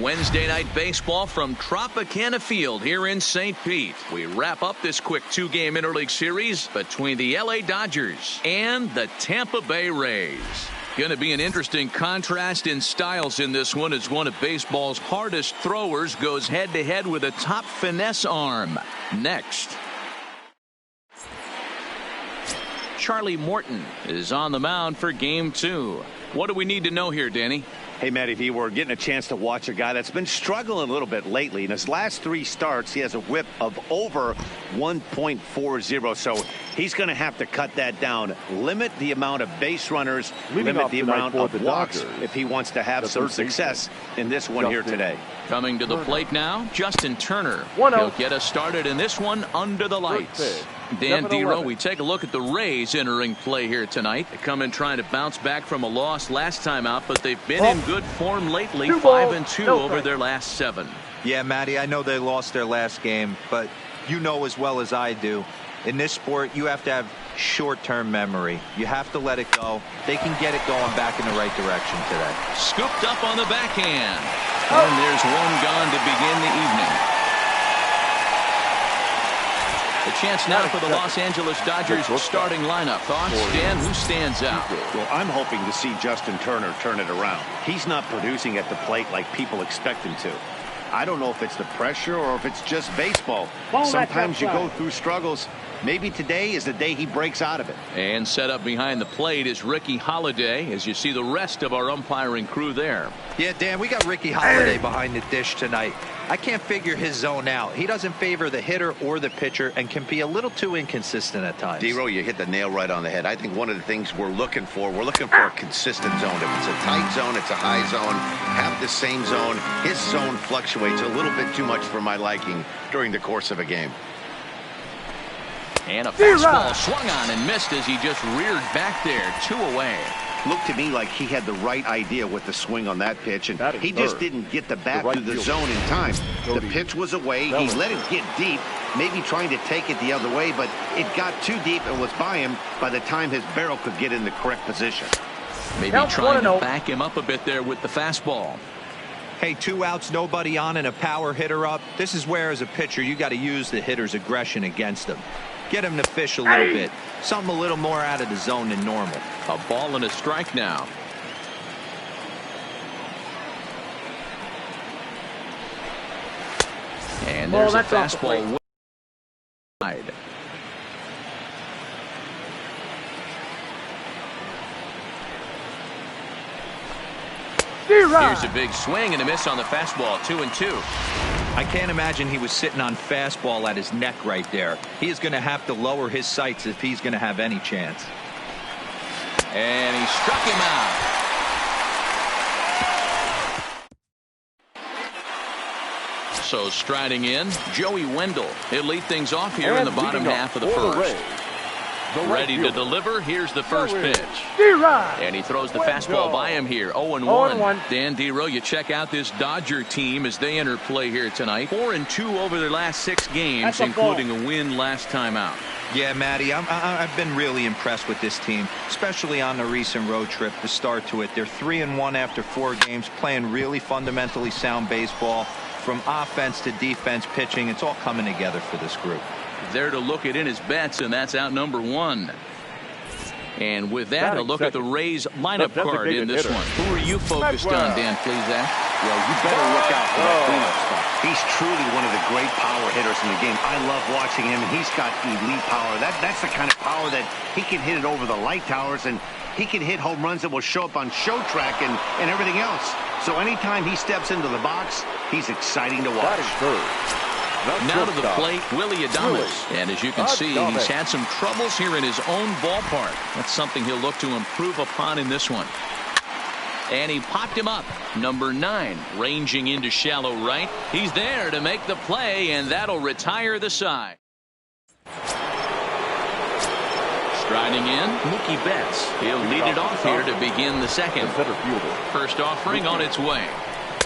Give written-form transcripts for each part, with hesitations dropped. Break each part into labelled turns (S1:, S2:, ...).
S1: Wednesday night baseball from Tropicana Field here in St. Pete. We wrap up this quick two-game interleague series between the LA Dodgers and the Tampa Bay Rays. Going to be an interesting contrast in styles in this one as one of baseball's hardest throwers goes head-to-head with a top finesse arm. Next. Charlie Morton is on the mound for game 2. What do we need to know here, Danny?
S2: Hey, Matty V, we're getting a chance to watch a guy that's been struggling a little bit lately. In his last 3 starts, he has a whip of over 1.40, so he's going to have to cut that down. Limit the amount of base runners, limit the amount of walks if he wants to have some success in this one here today.
S1: Coming to the plate now, Justin Turner. He'll get us started in this one under the lights. Dan Dero, we take a look at the Rays entering play here tonight. They come in trying to bounce back from a loss last time out, but they've been in good form lately, 5-2 over their last 7.
S3: Yeah, Matty, I know they lost their last game, but you know as well as I do, in this sport, you have to have short-term memory. You have to let it go. They can get it going back in the right direction today.
S1: Scooped up on the backhand. And there's one gone to begin the evening. A chance now for the Los Angeles Dodgers starting lineup. Thoughts, Dan? Who stands out?
S2: Well, I'm hoping to see Justin Turner turn it around. He's not producing at the plate like people expect him to. I don't know if it's the pressure or if it's just baseball. Sometimes you go through struggles. Maybe today is the day he breaks out of it.
S1: And set up behind the plate is Ricky Holiday, as you see the rest of our umpiring crew there.
S3: Yeah, Dan, we got Ricky Holiday behind the dish tonight. I can't figure his zone out. He doesn't favor the hitter or the pitcher and can be a little too inconsistent at times.
S2: Dero, you hit the nail right on the head. I think one of the things we're looking for a consistent zone. If it's a tight zone, it's a high zone. Have the same zone. His zone fluctuates a little bit too much for my liking during the course of a game.
S1: And a fastball swung on and missed as he just reared back there, 2 away.
S2: Looked to me like he had the right idea with the swing on that pitch, and he just didn't get the bat to the zone in time. The pitch was away. He let it get deep, maybe trying to take it the other way, but it got too deep and was by him by the time his barrel could get in the correct position.
S1: Maybe trying to back him up a bit there with the fastball.
S3: Hey, 2 outs, nobody on, and a power hitter up. This is where, as a pitcher, you got to use the hitter's aggression against him. Get him to fish a little bit. Something a little more out of the zone than normal.
S1: A ball and a strike now. And there's a fastball wide. Here's a big swing and a miss on the fastball, 2-2.
S3: I can't imagine he was sitting on fastball at his neck right there. He is going to have to lower his sights if he's going to have any chance.
S1: And he struck him out. So striding in, Joey Wendell. He'll lead things off here in the bottom half of the first. Ready to deliver. Here's the first pitch. And he throws the fastball by him here. 0-1. Dan Dero, you check out this Dodger team as they enter play here tonight. 4-2 over their last 6 games, including a win last time out.
S3: Yeah, Matty, I've been really impressed with this team, especially on the recent road trip, the start to it. They're 3-1 after 4 games, playing really fundamentally sound baseball. From offense to defense, pitching, it's all coming together for this group.
S1: There to look at in his bets, and that's out number 1. And with that, a look at the Rays lineup card in this one. Who are you focused on, Dan Plesac?
S2: Well, you better look out for that cleanup spot. He's truly one of the great power hitters in the game. I love watching him. He's got elite power. That's the kind of power that he can hit it over the light towers, and he can hit home runs that will show up on Show Track and everything else. So anytime he steps into the box, he's exciting to watch.
S1: Now to the plate, Willy Adames. And as you can see, he's had some troubles here in his own ballpark. That's something he'll look to improve upon in this one. And he popped him up. Number 9, ranging into shallow right. He's there to make the play, and that'll retire the side. Striding in, Mookie Betts. He'll lead it off here to begin the second. First offering on its way.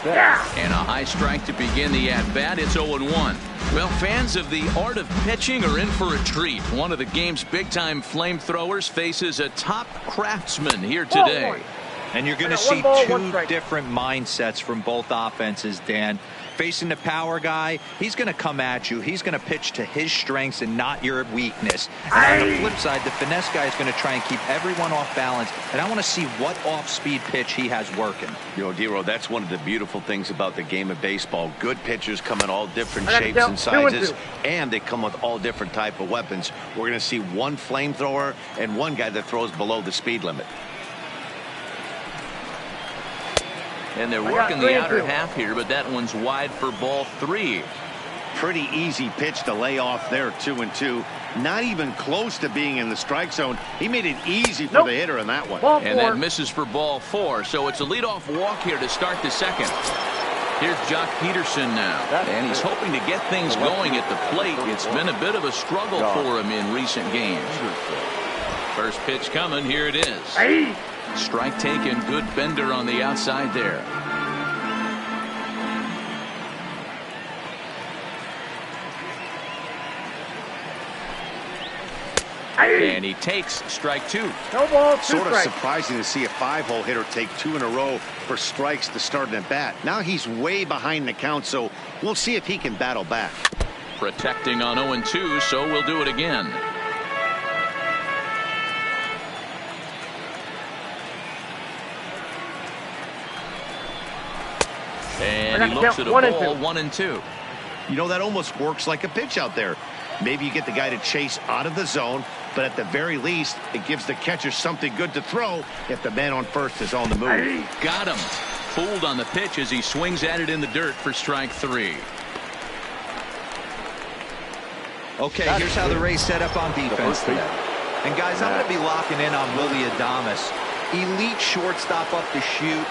S1: And a high strike to begin the at-bat. It's 0-1. Well, fans of the art of pitching are in for a treat. One of the game's big-time flamethrowers faces a top craftsman here today.
S3: And you're going to see two different mindsets from both offenses, Dan. Facing the power guy, he's going to come at you. He's going to pitch to his strengths and not your weakness. And on the flip side, the finesse guy is going to try and keep everyone off balance. And I want to see what off-speed pitch he has working.
S2: You know, Dero, that's one of the beautiful things about the game of baseball. Good pitchers come in all different shapes and sizes, and they come with all different type of weapons. We're going to see one flamethrower and one guy that throws below the speed limit.
S1: And they're working the outer half here, but that one's wide for ball 3.
S2: Pretty easy pitch to lay off there, 2-2. Not even close to being in the strike zone. He made it easy for the hitter in that one.
S1: And that misses for ball 4. So it's a leadoff walk here to start the second. Here's Jock Peterson now. And he's hoping to get things going at the plate. It's been a bit of a struggle for him in recent games. First pitch coming. Here it is. Strike taken. Good bender on the outside there. And he takes strike 2.
S4: No ball, 2
S2: Sort of
S4: strikes.
S2: surprising to see a 5-hole hitter take 2 in a row for strikes to start an at bat. Now he's way behind the count, so we'll see if he can battle back.
S1: Protecting on 0-2, so we'll do it again. And he looks at a ball, 1-2.
S2: You know, that almost works like a pitch out there. Maybe you get the guy to chase out of the zone, but at the very least, it gives the catcher something good to throw if the man on first is on the move.
S1: Got him. Fooled on the pitch as he swings at it in the dirt for strike 3.
S3: Okay, here's how the Rays set up on defense today. And guys, I'm going to be locking in on Willy Adames. Elite shortstop up the chute,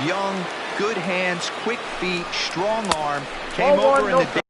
S3: young, good hands, quick feet, strong arm. Came over in the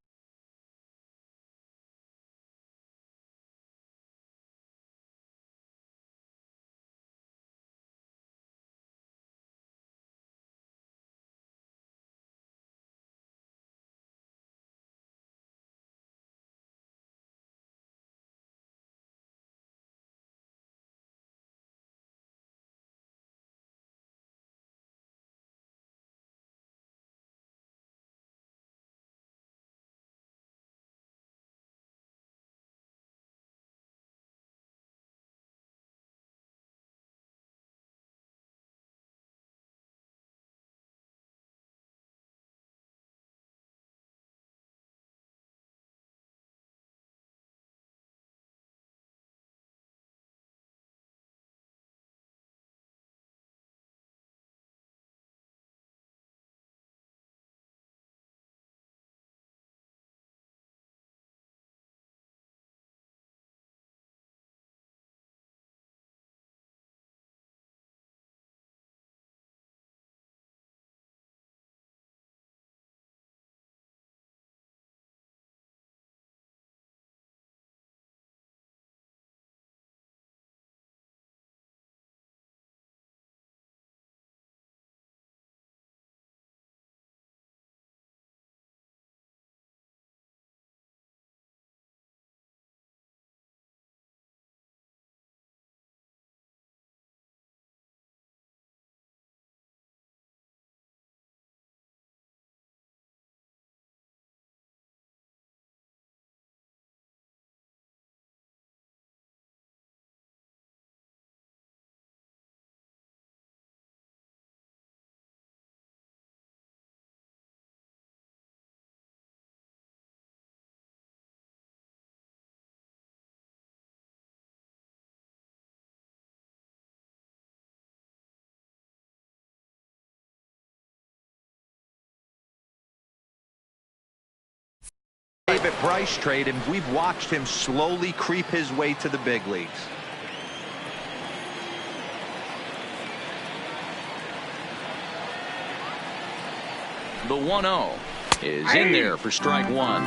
S3: David Bryce trade, and we've watched him slowly creep his way to the big leagues.
S1: The 1-0 is in there for strike 1.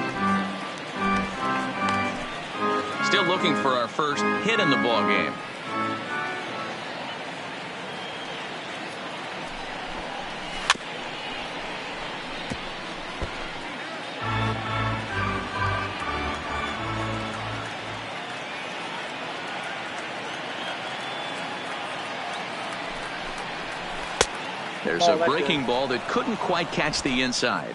S1: Still looking for our first hit in the ball game. There's a breaking ball that couldn't quite catch the inside.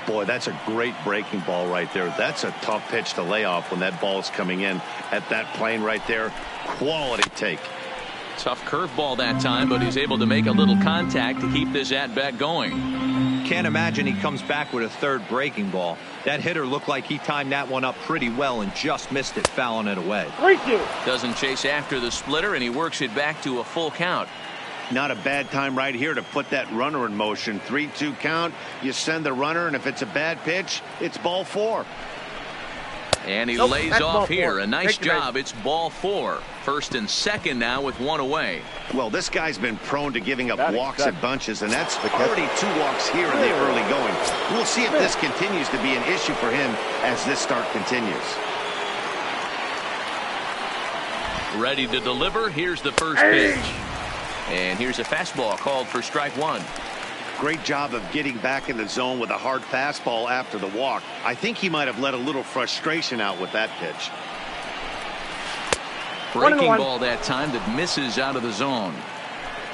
S2: Boy, that's a great breaking ball right there. That's a tough pitch to lay off when that ball is coming in at that plane right there. Quality take.
S1: Tough curveball that time, but he's able to make a little contact to keep this at-bat going.
S3: Can't imagine he comes back with a third breaking ball. That hitter looked like he timed that one up pretty well and just missed it, fouling it away.
S1: Doesn't chase after the splitter, and he works it back to a full count.
S2: Not a bad time right here to put that runner in motion. 3-2 count. You send the runner, and if it's a bad pitch, it's ball 4.
S1: And he lays off here. A nice job. It's ball 4. First and second now with one away.
S2: Well, this guy's been prone to giving up walks at bunches, and that's already 2 walks here in the early going. We'll see if this continues to be an issue for him as this start continues.
S1: Ready to deliver. Here's the first pitch. And here's a fastball called for strike 1.
S2: Great job of getting back in the zone with a hard fastball after the walk. I think he might have let a little frustration out with that pitch.
S1: Breaking ball that time that misses out of the zone.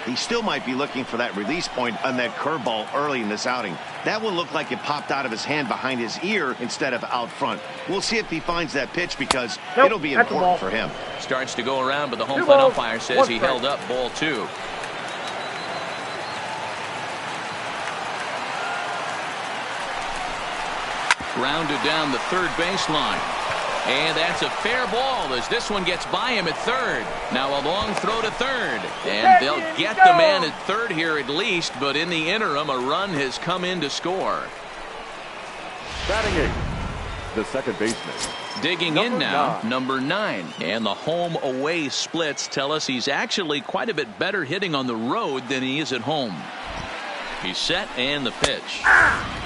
S2: He still might be looking for that release point on that curveball early in this outing. That one looked like it popped out of his hand behind his ear instead of out front. We'll see if he finds that pitch because it'll be important for him.
S1: Starts to go around, but the home plate umpire says he held up ball 2. Grounded down the third baseline. And that's a fair ball as this one gets by him at third. Now a long throw to third. And they'll get the man at third here at least, but in the interim, a run has come in to score.
S4: Batting 8, the second baseman.
S1: Digging in now, number 9. And the home-away splits tell us he's actually quite a bit better hitting on the road than he is at home. He's set, and the pitch.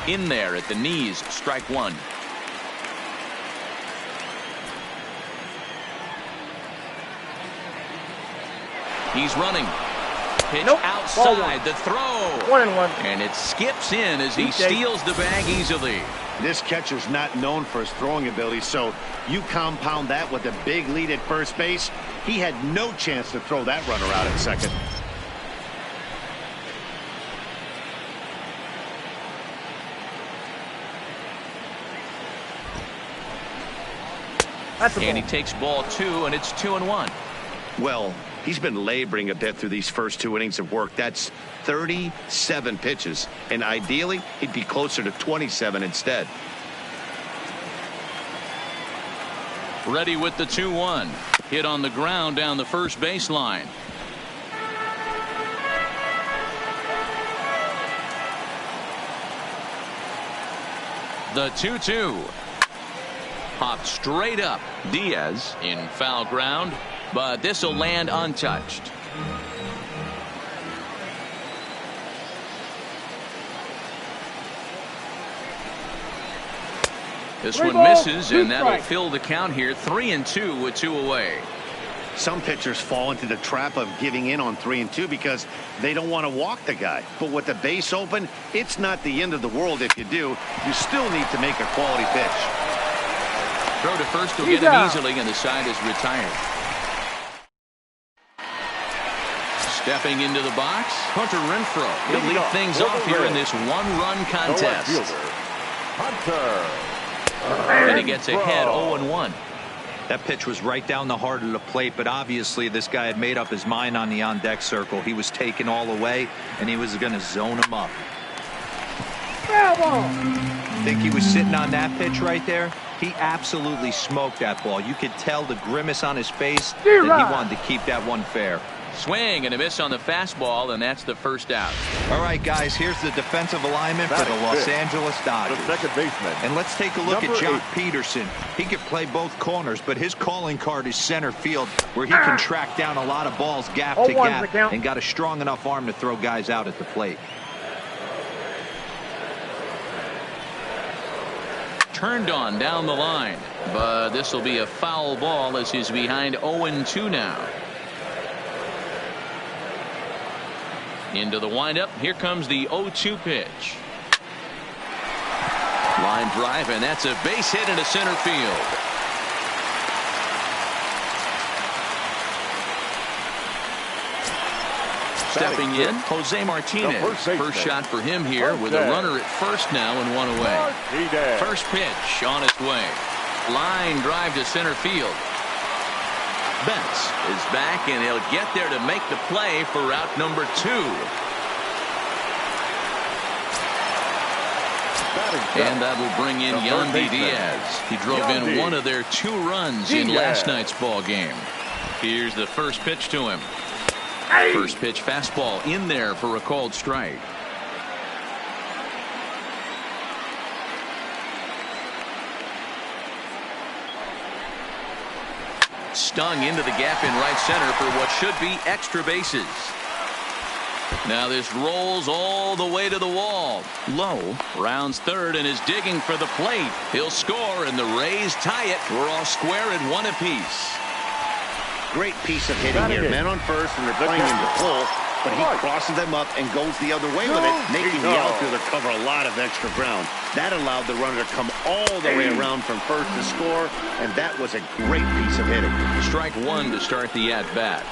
S1: In there at the knees, strike 1. He's running. Pitch outside. The throw.
S5: 1-1.
S1: And it skips in as he steals the bag easily.
S2: This catcher's not known for his throwing ability, so you compound that with a big lead at first base. He had no chance to throw that runner out at second.
S1: And he takes ball 2, and it's 2-1.
S2: Well, he's been laboring a bit through these first 2 innings of work. That's 37 pitches, and ideally he'd be closer to 27 instead.
S1: Ready with the 2-1. Hit on the ground down the first baseline. The 2-2. Popped straight up. Diaz in foul ground, but this will land untouched. This one misses, and that'll fill the count here. 3-2 with 2 away.
S2: Some pitchers fall into the trap of giving in on 3-2 because they don't want to walk the guy. But with the base open, it's not the end of the world if you do. You still need to make a quality pitch.
S1: Throw to first will get him easily, and the side is retired. Stepping into the box, Hunter Renfroe. He'll lead things off here in this one-run contest. And he gets ahead 0-1.
S3: That pitch was right down the heart of the plate, but obviously this guy had made up his mind on the on-deck circle. He was taken all away, and he was going to zone him up. Think he was sitting on that pitch right there? He absolutely smoked that ball. You could tell the grimace on his face that he wanted to keep that one fair.
S1: Swing and a miss on the fastball, and that's the first out.
S3: All right, guys, here's the defensive alignment for the Los Angeles Dodgers.
S4: The second baseman.
S3: And let's take a look at Jock Peterson. He can play both corners, but his calling card is center field, where he can track down a lot of balls gap to gap and got a strong enough arm to throw guys out at the plate.
S1: Turned on down the line, but this will be a foul ball as he's behind 0-2 now. Into the windup. Here comes the 0-2 pitch. Line drive, and that's a base hit into center field. Stepping in, Jose Martinez. First shot for him here with a runner at first now and one away. First pitch on its way. Line drive to center field. Betts is back, and he'll get there to make the play for route number 2. And that'll bring in Yandy Diaz. He drove in one of their 2 runs in last night's ball game. Here's the first pitch to him. First pitch fastball in there for a called strike. Stung into the gap in right center for what should be extra bases. Now this rolls all the way to the wall. Lowe rounds third and is digging for the plate. He'll score, and the Rays tie it. We're all square at 1 apiece.
S2: Great piece of hitting here. Men on first, and they're playing him to pull, but he crosses them up and goes the other way with it, making the outfielder cover a lot of extra ground. That allowed the runner to come all the way around from first to score, and that was a great piece of hitting.
S1: Strike 1 to start the at-bat.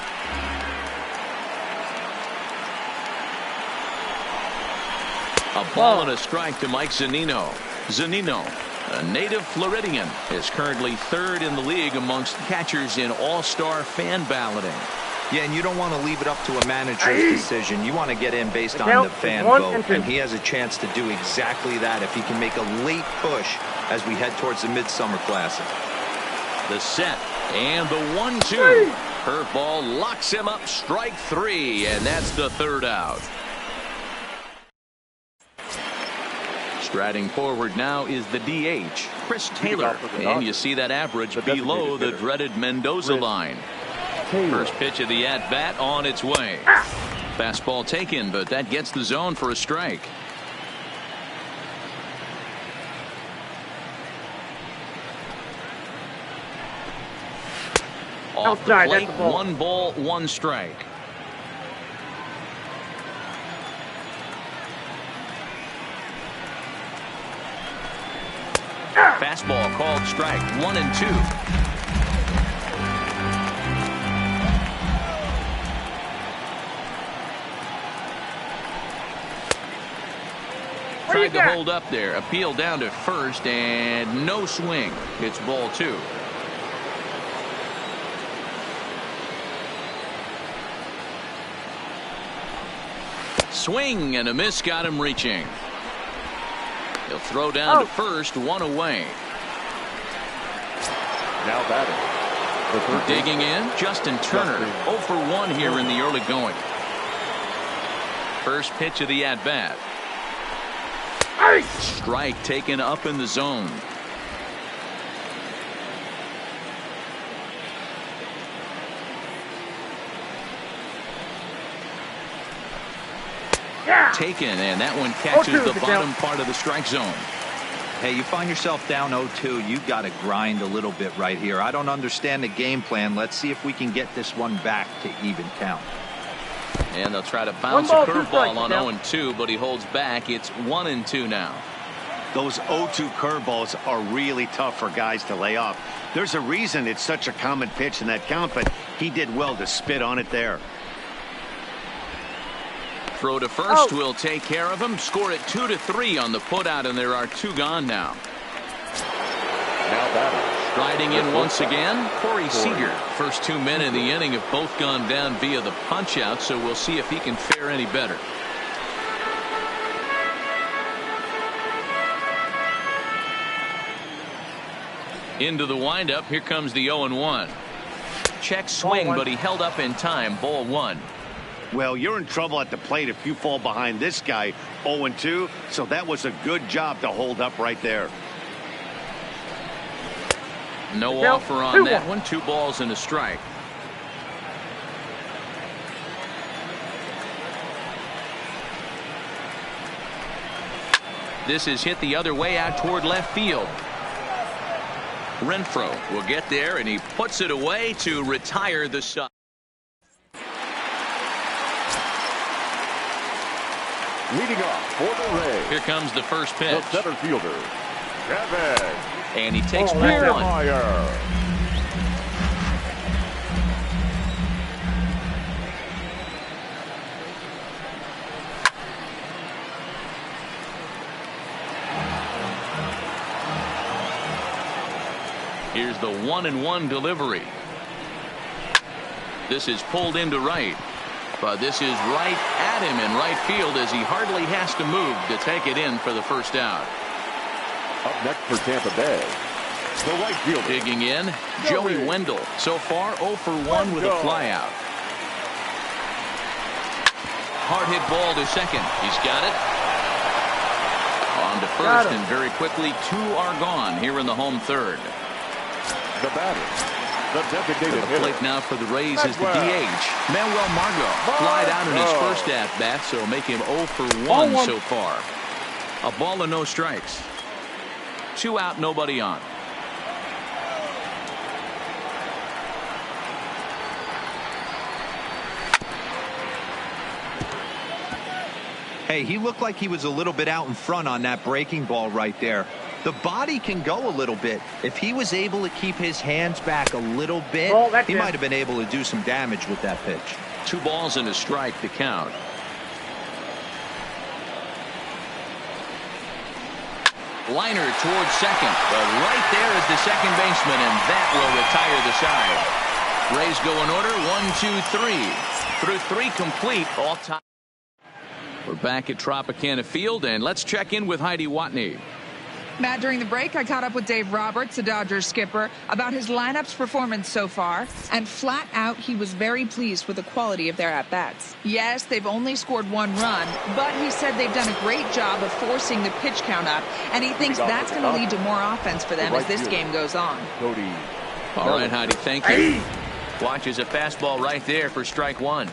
S1: A ball and a strike to Mike Zunino. Zunino, a native Floridian, is currently 3rd in the league amongst catchers in all-star fan balloting.
S3: Yeah, and you don't want to leave it up to a manager's decision. You want to get in based on the fan vote, and he has a chance to do exactly that if he can make a late push as we head towards the Midsummer Classic.
S1: The set and the 1-2. Curveball locks him up, strike 3, and that's the 3rd out. Striding forward now is the DH, Chris Taylor, and you see that average below the dreaded Mendoza line. First pitch of the at-bat on its way. Fastball taken, but that gets the zone for a strike. Off the plate, 1 ball, 1 strike. Fastball called strike 1 and 2. Tried to hold up there. Appeal down to first and no swing. It's ball 2. Swing and a miss got him reaching. He'll throw down to first, 1 away.
S4: Now batting.
S1: Digging in, Justin Turner. 0 for 1 here in the early going. First pitch of the at-bat. Strike taken up in the zone. Taken, and that one catches the bottom part of the strike zone.
S3: Hey, you find yourself down 0-2. You've got to grind a little bit right here. I don't understand the game plan. Let's see if we can get this one back to even count.
S1: And they'll try to bounce a curveball on 0-2, but he holds back. It's 1-2 now.
S2: Those 0-2 curveballs are really tough for guys to lay off. There's a reason it's such a common pitch in that count, but he did well to spit on it there.
S1: Throw to first will take care of him. Score it 2-3 on the putout, and there are 2 gone now.
S4: Now batting.
S1: Striding in once again, Corey Seager. First 2 men in the inning have both gone down via the punch-out, so we'll see if he can fare any better. Into the windup, here comes the 0-1. Check swing, but he held up in time. Ball 1.
S2: Well, you're in trouble at the plate if you fall behind this guy 0-2, so that was a good job to hold up right there.
S1: No offer on that one. 2 balls and a strike. This is hit the other way out toward left field. Renfroe will get there, and he puts it away to retire the side.
S4: Leading off for the Rays.
S1: Here comes the first pitch.
S4: The center fielder, Kevin.
S1: And he takes ball 1. Here's the 1-1 delivery. This is pulled into right. But this is right at him in right field as he hardly has to move to take it in for the first out.
S4: Up next for Tampa Bay, the right fielder.
S1: Digging in, Joey Wendell. So far 0 for 1 with a flyout. Hard hit ball to second. He's got it. On to first, and very quickly 2 are gone here in the home third.
S4: The batter. The designated
S1: the plate now for the Rays is the DH, Manuel Margot. Flied out in his first at-bat, so make him 0 for 1 so far. A ball and no strikes. 2 out, nobody on.
S3: Hey, he looked like he was a little bit out in front on that breaking ball right there. The body can go a little bit. If he was able to keep his hands back a little bit, he might have been able to do some damage with that pitch.
S1: 2 balls and a strike to count. Liner towards second, but right there is the second baseman, and that will retire the side. Rays go in order, 1, 2, 3. Through 3 complete, all time. We're back at Tropicana Field, and let's check in with Heidi Watney.
S5: Matt, during the break, I caught up with Dave Roberts, the Dodgers skipper, about his lineup's performance so far, and flat out, he was very pleased with the quality of their at-bats. Yes, they've only scored 1 run, but he said they've done a great job of forcing the pitch count up, and he thinks that's going to lead to more offense for them as this game goes on.
S1: All right, Heidi, thank you. Watches a fastball right there for strike 1.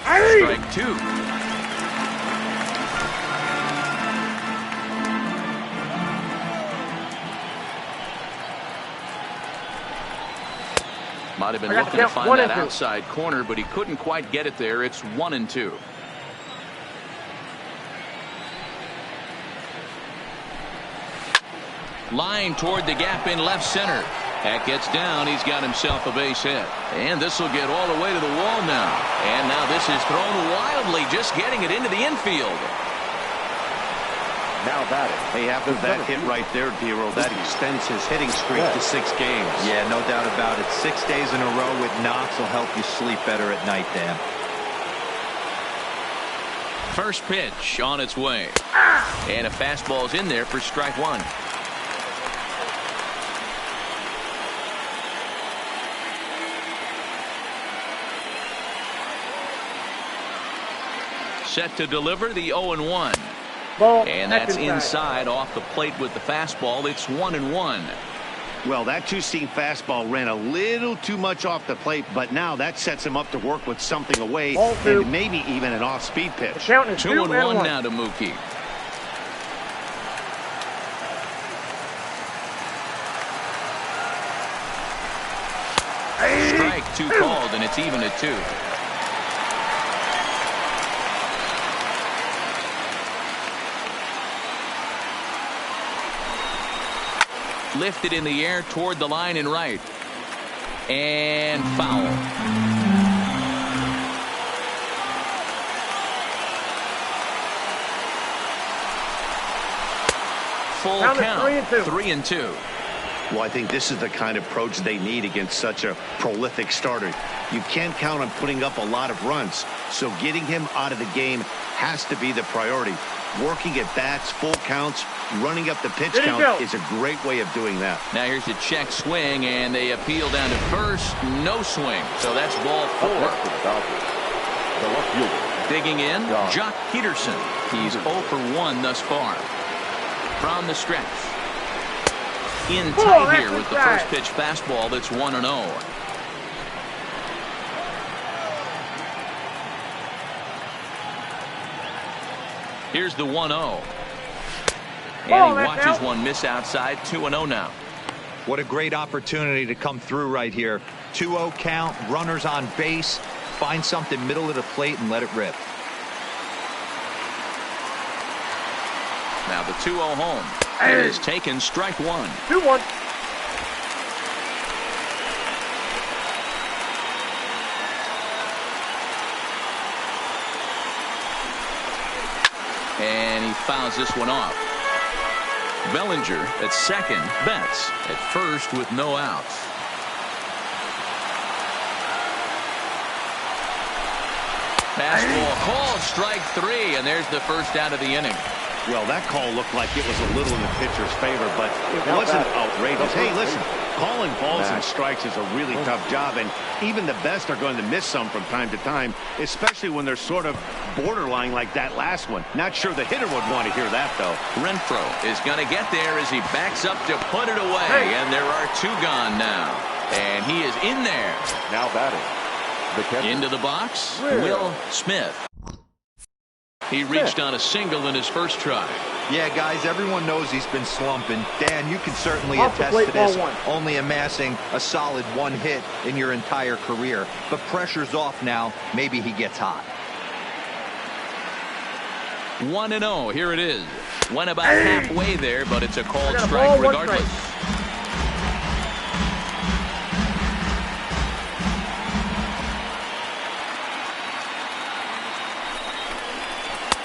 S1: Strike 2. Might have been looking to find that outside corner, but he couldn't quite get it there. It's 1 2. Line toward the gap in left center. That gets down. He's got himself a base hit. And this will get all the way to the wall now. And now this is thrown wildly, just getting it into the infield.
S2: Now batting. Hey, after that hit right there, Dero, that extends his hitting streak to 6 games.
S3: Yeah, no doubt about it. 6 days in a row with knocks will help you sleep better at night, Dan.
S1: First pitch on its way. And a fastball's in there for strike 1. Set to deliver the 0-1. And that's inside off the plate with the fastball. It's 1-1.
S2: Well, that two-seam fastball ran a little too much off the plate, but now that sets him up to work with something away and maybe even an off-speed pitch.
S1: 2-1 now to Mookie. Strike 2 called, and it's even at 2. Lifted in the air toward the line and right. And foul. Full count. 3-2.
S2: Well, I think this is the kind of approach they need against such a prolific starter. You can't count on putting up a lot of runs, so getting him out of the game has to be the priority. Working at bats, full counts, running up the pitch count is a great way of doing that.
S1: Now here's a check swing, and they appeal down to first. No swing, so that's ball 4.
S4: The left fielder.
S1: Digging in, Jock Peterson. He's 0 for 1 thus far. From the stretch. In tight here with the first pitch fastball. That's 1-0. Here's the 1-0. And he watches one miss outside. 2-0 now.
S3: What a great opportunity to come through right here. 2-0 count, runners on base. Find something middle of the plate and let it rip.
S1: Now the 2-0 home. It is taken, strike 1.
S6: 2-1.
S1: And he fouls this one off. Bellinger at second, Betts at first with no outs. Fastball called, strike three, and there's the first out of the inning.
S2: Well, that call looked like it was a little in the pitcher's favor, but it wasn't outrageous. Hey, listen, calling balls and strikes is a really tough job, and even the best are going to miss some from time to time, especially when they're sort of borderline like that last one. Not sure the hitter would want to hear that, though.
S1: Renfroe is going to get there as he backs up to put it away, and there are two gone now. And he is in there.
S4: Now batting.
S1: Into the box, Will Smith. He reached on a single in his first try.
S3: Yeah, guys, everyone knows he's been slumping. Dan, you can certainly attest to this, only amassing a solid one hit in your entire career. But pressure's off now. Maybe he gets hot.
S1: 1-0, here it is. Went about halfway there, but it's a called strike regardless.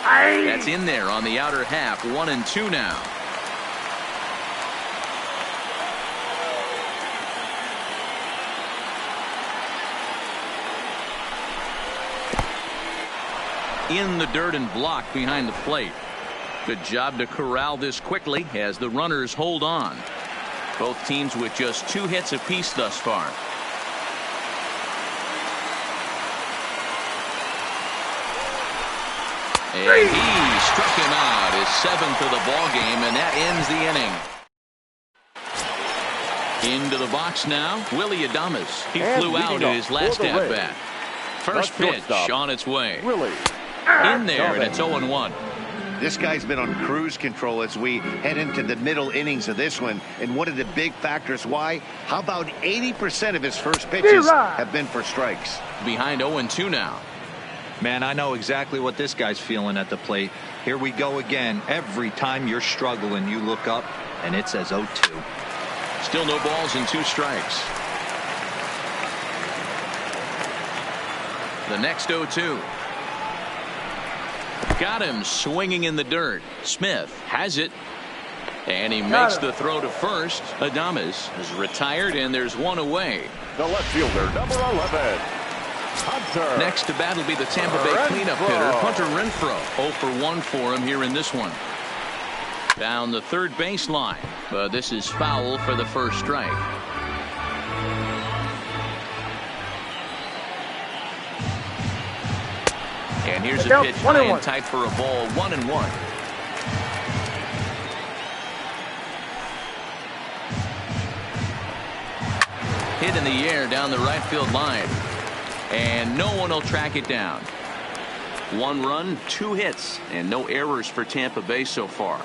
S1: That's in there on the outer half. 1-2 now. In the dirt and blocked behind the plate. Good job to corral this quickly as the runners hold on. Both teams with just 2 hits apiece thus far. And he struck him out, his 7th of the ball game, and that ends the inning. Into the box now, Willy Adames. He flew out in his last at bat. First pitch on its way. In there, and it's 0-1.
S2: This guy's been on cruise control as we head into the middle innings of this one. And one of the big factors why, how about 80% of his first pitches have been for strikes?
S1: Behind 0-2 now.
S3: Man, I know exactly what this guy's feeling at the plate. Here we go again. Every time you're struggling, you look up, and it says 0-2.
S1: Still no balls and 2 strikes. The next 0-2. Got him swinging in the dirt. Smith has it. And he makes the throw to first. Adames is retired, and there's one away.
S4: The left fielder, number 11. Hunter.
S1: Next to bat will be the Tampa Bay cleanup hitter, Hunter Renfroe. 0 for 1 for him here in this one. Down the third baseline, but this is foul for the first strike. And here's a pitch high and tight for a ball. 1-1. Hit in the air down the right field line. And no one will track it down. 1 run, 2 hits, and no errors for Tampa Bay so far.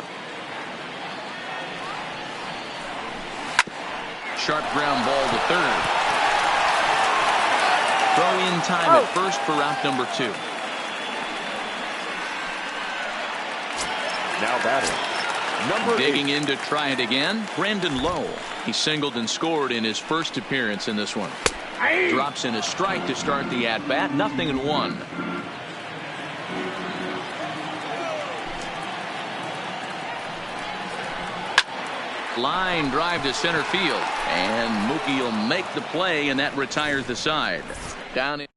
S1: Sharp ground ball to third. Throw in time at first for out number 2.
S4: Now batting. Number
S1: Digging
S4: 8.
S1: in to try it again, Brandon Lowe. He singled and scored in his first appearance in this one. Drops in a strike to start the at-bat. 0-1. Line drive to center field. And Mookie will make the play, and that retires the side. Down in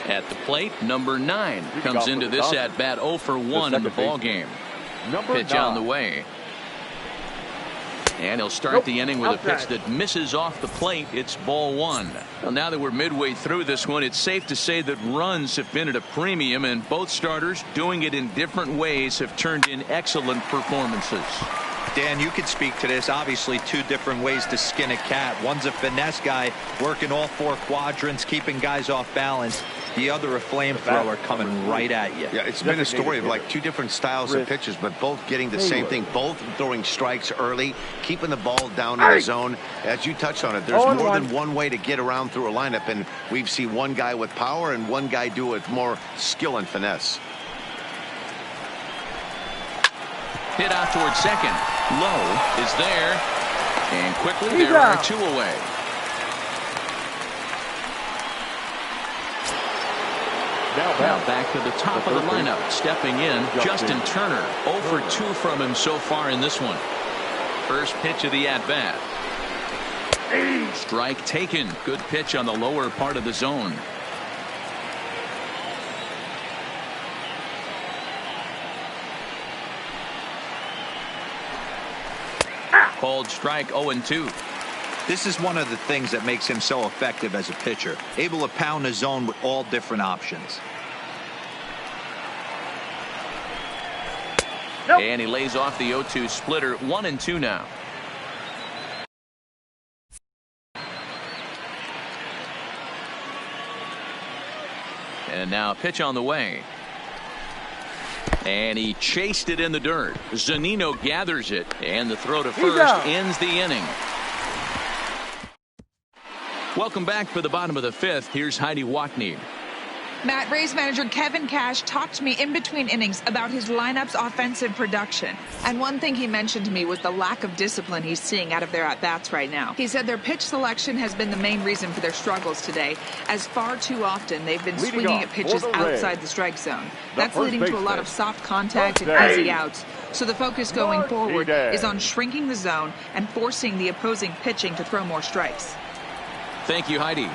S1: at the plate, number 9 comes into this at-bat 0 for 1 in the ball game. Pitch on the way. And he'll start the inning with a pitch that misses off the plate. It's ball 1. Well, now that we're midway through this one, it's safe to say that runs have been at a premium, and both starters, doing it in different ways, have turned in excellent performances.
S3: Dan, you could speak to this. Obviously, 2 different ways to skin a cat. One's a finesse guy working all 4 quadrants, keeping guys off balance. The other a flamethrower coming right at you.
S2: Yeah, it's been a story of like 2 different styles of pitches, but both getting the same thing. Both throwing strikes early, keeping the ball down in the zone. As you touched on it, there's more than one way to get around through a lineup, and we've seen one guy with power and one guy do it with more skill and finesse.
S1: Hit out towards second. Lowe is there, and quickly there are 2 away. Now back to the top of the lineup. Stepping in, Justin Turner. 0 for 2 from him so far in this one. First pitch of the at-bat. Strike taken. Good pitch on the lower part of the zone. Called strike 0-2.
S3: This is one of the things that makes him so effective as a pitcher. Able to pound the zone with all different options.
S1: Nope. And he lays off the 0-2 splitter. 1-2 now. And now a pitch on the way. And he chased it in the dirt. Zunino gathers it. And the throw to first ends the inning. Welcome back for the bottom of the 5th. Here's Heidi Watney.
S5: Matt, Rays manager Kevin Cash talked to me in between innings about his lineup's offensive production. And one thing he mentioned to me was the lack of discipline he's seeing out of their at-bats right now. He said their pitch selection has been the main reason for their struggles today, as far too often they've been swinging at pitches outside the strike zone. That's leading to a lot of soft contact and easy outs. So the focus going forward is on shrinking the zone and forcing the opposing pitching to throw more strikes.
S1: Thank you, Heidi.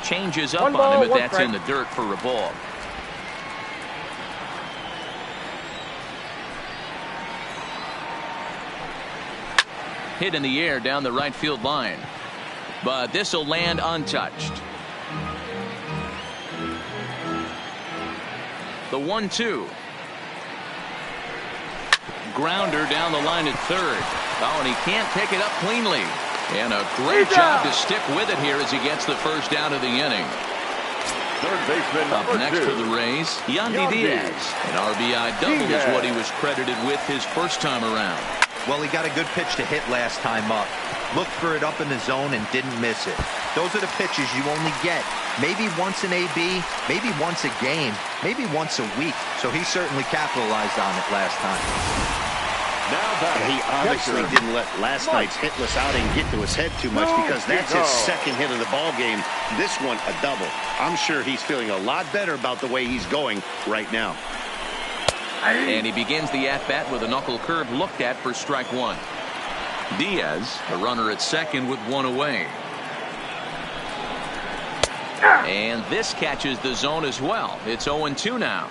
S1: Changes up on him, but that's in the dirt for a ball. Hit in the air down the right field line. But this will land untouched. The 1-2. Grounder down the line at third. Oh, and he can't pick it up cleanly. And a great job to stick with it here as he gets the first out of the inning.
S4: Third baseman
S1: Up next for the Rays, Yandy Diaz. An RBI double is what he was credited with his first time around.
S3: Well, he got a good pitch to hit last time up. Looked for it up in the zone and didn't miss it. Those are the pitches you only get maybe once an AB, maybe once a game, maybe once a week. So he certainly capitalized on it last time.
S2: He obviously didn't let last night's hitless outing get to his head too much, because that's his second hit of the ball game. This one a double. I'm sure he's feeling a lot better about the way he's going right now.
S1: And he begins the at-bat with a knuckle curve looked at for strike 1. Diaz, a runner at second with 1 away. And this catches the zone as well. It's 0-2 now.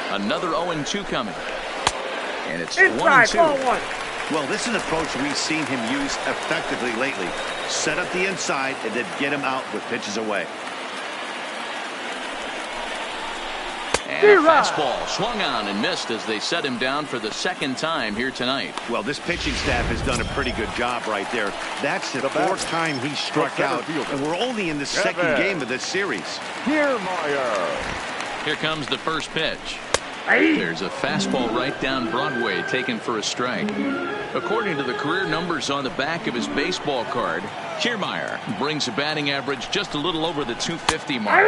S1: Another 0-2 coming. And it's 1-2.
S2: Well, this is an approach we've seen him use effectively lately. Set up the inside and then get him out with pitches away.
S1: And a fastball swung on and missed as they set him down for the second time here tonight.
S2: Well, this pitching staff has done a pretty good job right there. That's the 4th time he struck out, and we're only in the second game of this series.
S4: Kiermaier.
S1: Here comes the first pitch. There's a fastball right down Broadway taken for a strike. According to the career numbers on the back of his baseball card, Kiermaier brings a batting average just a little over the 250 mark.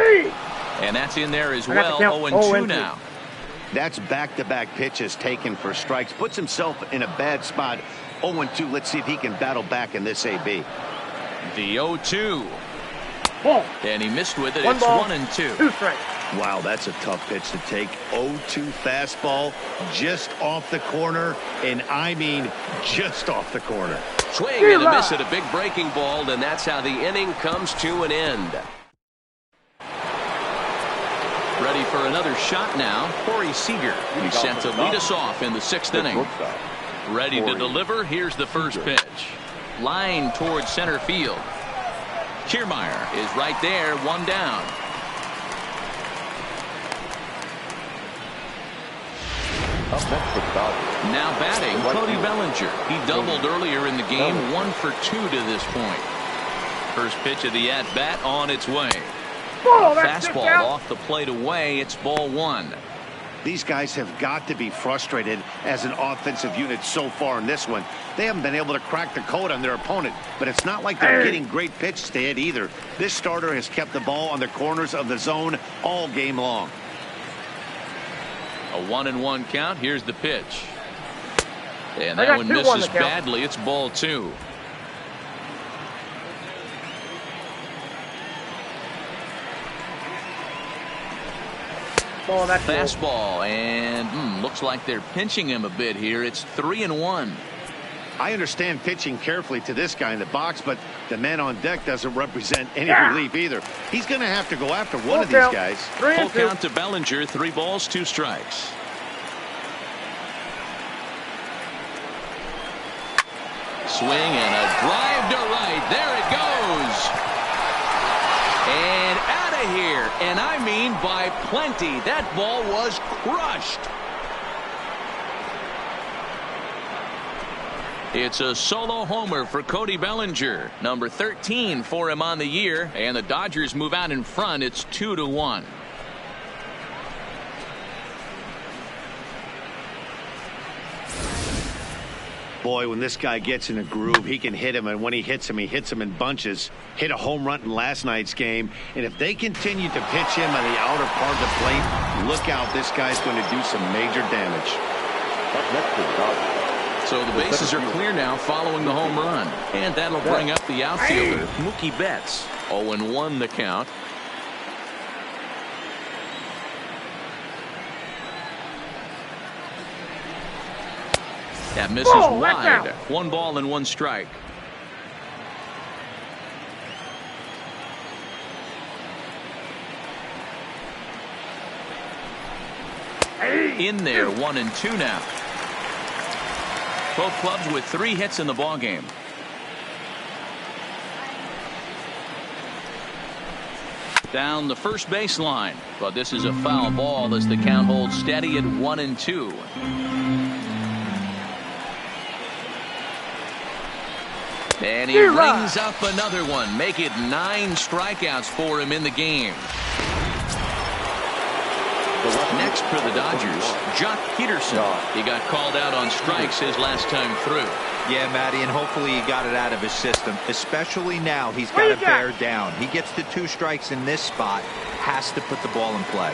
S1: And that's in there as well. 0-2 now.
S2: That's back-to-back pitches taken for strikes. Puts himself in a bad spot. 0-2. Let's see if he can battle back in this AB.
S1: The 0-2. And he missed with it. It's 1-2.
S6: 2 strikes.
S2: Wow, that's a tough pitch to take. 0-2 fastball just off the corner, and I mean just off the corner.
S1: Swing and a miss at a big breaking ball, and that's how the inning comes to an end. Ready for another shot now, Corey Seager. He's set to lead us off in the 6th inning. Ready to deliver. Here's the first pitch. Line towards center field. Kiermaier is right there, 1 down.
S4: Up next for the Dodgers.
S1: Now batting, Cody Bellinger. He doubled earlier in the game, 1 for 2 to this point. First pitch of the at-bat on its way. Fastball off the plate away. It's ball 1.
S2: These guys have got to be frustrated as an offensive unit so far in this one. They haven't been able to crack the code on their opponent, but it's not like they're getting great pitches to hit either. This starter has kept the ball on the corners of the zone all game long.
S1: A 1-1 count. Here's the pitch. And that one misses badly. It's ball 2. Fastball, and looks like they're pinching him a bit here. It's 3-1.
S2: I understand pitching carefully to this guy in the box, but the man on deck doesn't represent any relief either. He's going to have to go after one of these guys.
S1: Full count to Bellinger. 3 balls, 2 strikes. Swing and a drive to right. There it goes. And out of here. And I mean by plenty. That ball was crushed. It's a solo homer for Cody Bellinger. Number 13 for him on the year. And the Dodgers move out in front. It's 2-1.
S2: Boy, when this guy gets in a groove, he can hit him, and when he hits him in bunches. Hit a home run in last night's game, and if they continue to pitch him on the outer part of the plate, look out, this guy's going to do some major damage.
S4: Up next to the Dodgers.
S1: So the bases are clear now following the home run, and that'll bring up the outfielder, Mookie Betts. 0-1 the count. That misses wide. 1 ball and 1 strike. In there, 1-2 now. Both clubs with 3 hits in the ballgame. Down the first baseline, but this is a foul ball as the count holds steady at 1-2. And he rings up another one. Make it 9 strikeouts for him in the game. Next for the Dodgers, Jock Peterson. He got called out on strikes his last time through.
S3: Yeah, Matty, and hopefully he got it out of his system. Especially now, he's got to bear down. He gets to 2 strikes in this spot, has to put the ball in play.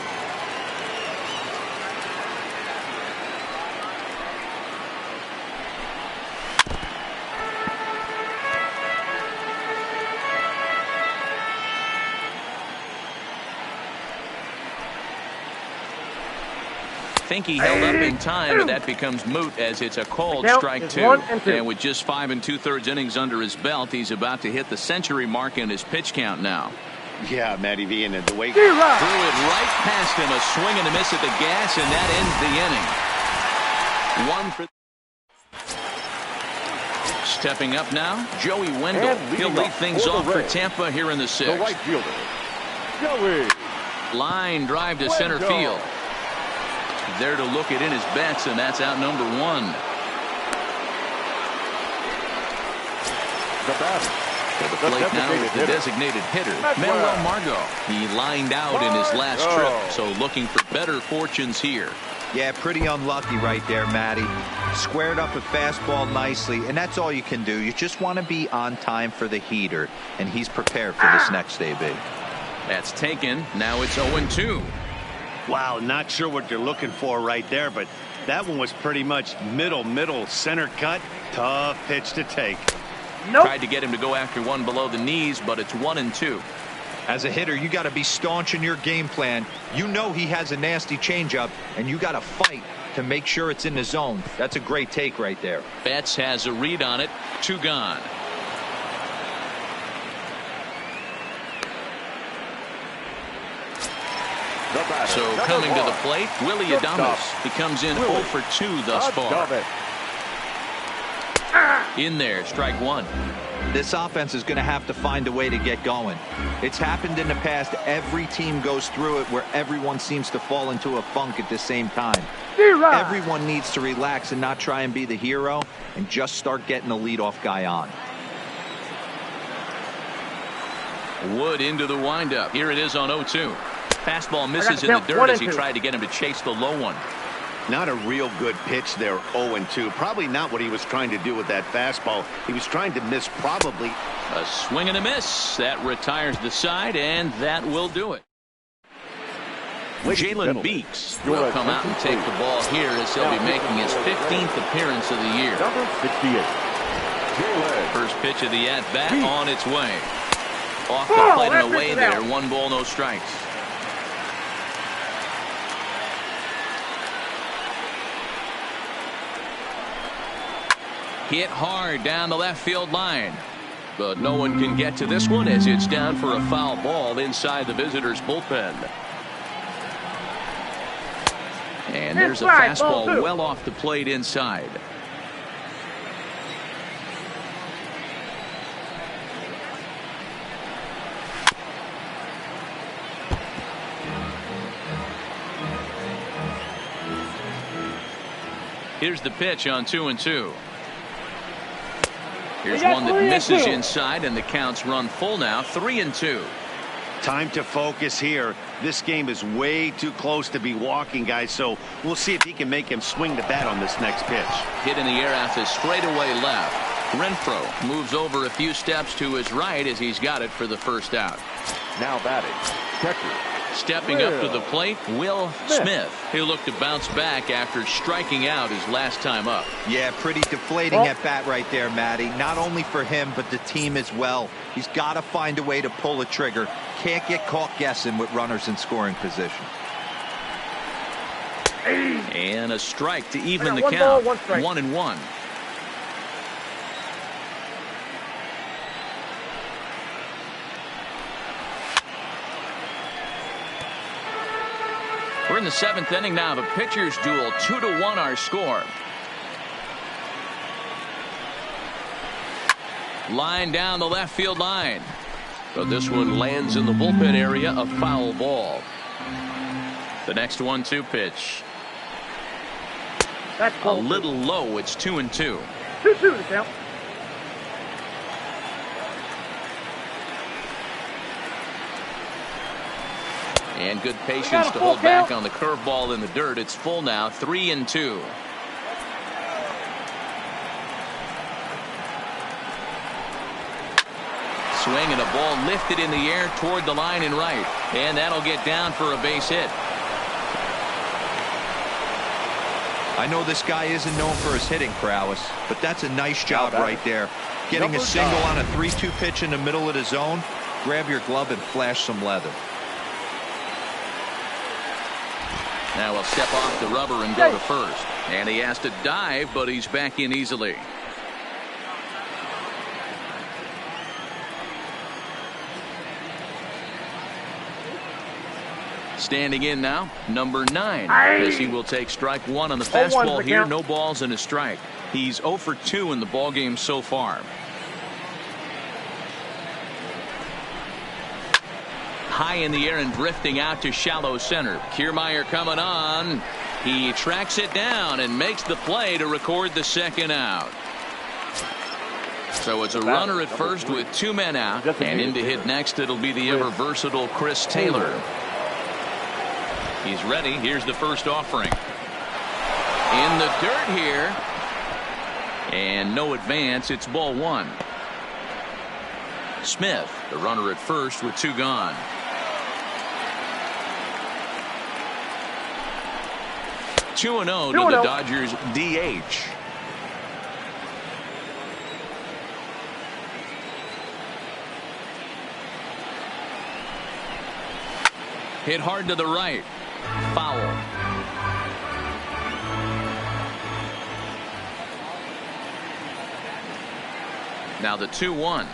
S1: I think he held up in time, and that becomes moot as it's a called strike 2. And with just 5 2/3 innings under his belt, he's about to hit the century mark in his pitch count now.
S2: Yeah, Matty V, and the way
S1: threw it right past him, a swing and a miss at the gas, and that ends the inning. 1 for. Stepping up now, Joey Wendell. He'll lead things off for Tampa here in the 6th.
S4: The right fielder, Joey.
S1: Line drive to center field. There to look it in his bets, and that's out number 1.
S4: The batter.
S1: To the plate now with the designated hitter, Manuel Margot. He lined out in his last trip, so looking for better fortunes here.
S3: Yeah, pretty unlucky right there, Matty. Squared up a fastball nicely, and that's all you can do. You just want to be on time for the heater, and he's prepared for this next AB.
S1: That's taken. Now it's 0-2.
S2: Wow, not sure what you're looking for right there, but that one was pretty much middle, center cut. Tough pitch to take.
S1: Tried to get him to go after one below the knees, but it's 1-2.
S3: As a hitter, you got to be staunch in your game plan. You know he has a nasty changeup, and you got to fight to make sure it's in the zone. That's a great take right there.
S1: Betts has a read on it. 2 gone. So coming to the plate, Willy Adames. He comes in 0 for 2 thus far. In there, strike 1.
S3: This offense is going to have to find a way to get going. It's happened in the past. Every team goes through it where everyone seems to fall into a funk at the same time. Everyone needs to relax and not try and be the hero and just start getting the leadoff guy on.
S1: Wood into the windup. Here it is on 0-2. Fastball misses in the dirt as he tried to get him to chase the low one.
S2: Not a real good pitch there, 0-2. Probably not what he was trying to do with that fastball. He was trying to miss probably.
S1: A swing and a miss. That retires the side, and that will do it. Jalen Beeks will come out and take the ball here as he'll be making his 15th appearance of the year.
S4: Number 68.
S1: First pitch of the at-bat on its way. Off the plate and away there. 1 ball, no strikes. Hit hard down the left field line. But no one can get to this one as it's down for a foul ball inside the visitors' bullpen. And there's a fastball well off the plate inside. Here's the pitch on 2-2. Here's one that misses inside, and the counts run full now, 3-2.
S2: Time to focus here. This game is way too close to be walking, guys, so we'll see if he can make him swing the bat on this next pitch.
S1: Hit in the air out to straightaway left. Renfroe moves over a few steps to his right as he's got it for the first out.
S4: Now batting, catcher.
S1: Stepping up to the plate, Will Smith. He'll look to bounce back after striking out his last time up.
S3: Yeah, pretty deflating at bat right there, Matty. Not only for him, but the team as well. He's got to find a way to pull a trigger. Can't get caught guessing with runners in scoring position.
S1: And a strike to even the count. 1-1. We're in the 7th inning now. The pitchers duel. 2-1 our score. Line down the left field line. But this one lands in the bullpen area, a foul ball. The next 1-2 pitch. A little low. It's 2-2.
S6: 2-2 to count.
S1: And good patience to hold back on the curveball in the dirt. It's full now, 3-2. Swing and a ball lifted in the air toward the line and right. And that'll get down for a base hit.
S3: I know this guy isn't known for his hitting prowess, but that's a nice job right there. Getting a single on a 3-2 pitch in the middle of the zone. Grab your glove and flash some leather.
S1: Now he'll step off the rubber and go to first. And he has to dive, but he's back in easily. Standing in now, number 9, as he will take strike 1 on the fastball here. No balls and a strike. He's 0 for 2 in the ballgame so far. High in the air and drifting out to shallow center. Kiermaier coming on. He tracks it down and makes the play to record the second out. So it's a runner at first with 2 men out. And in to hit next, it'll be the ever versatile Chris Taylor. He's ready. Here's the first offering. In the dirt here. And no advance. It's ball 1. Smith, the runner at first with 2 gone. 2-0 to the Dodgers DH. Hit hard to the right. Foul. Now the 2-1.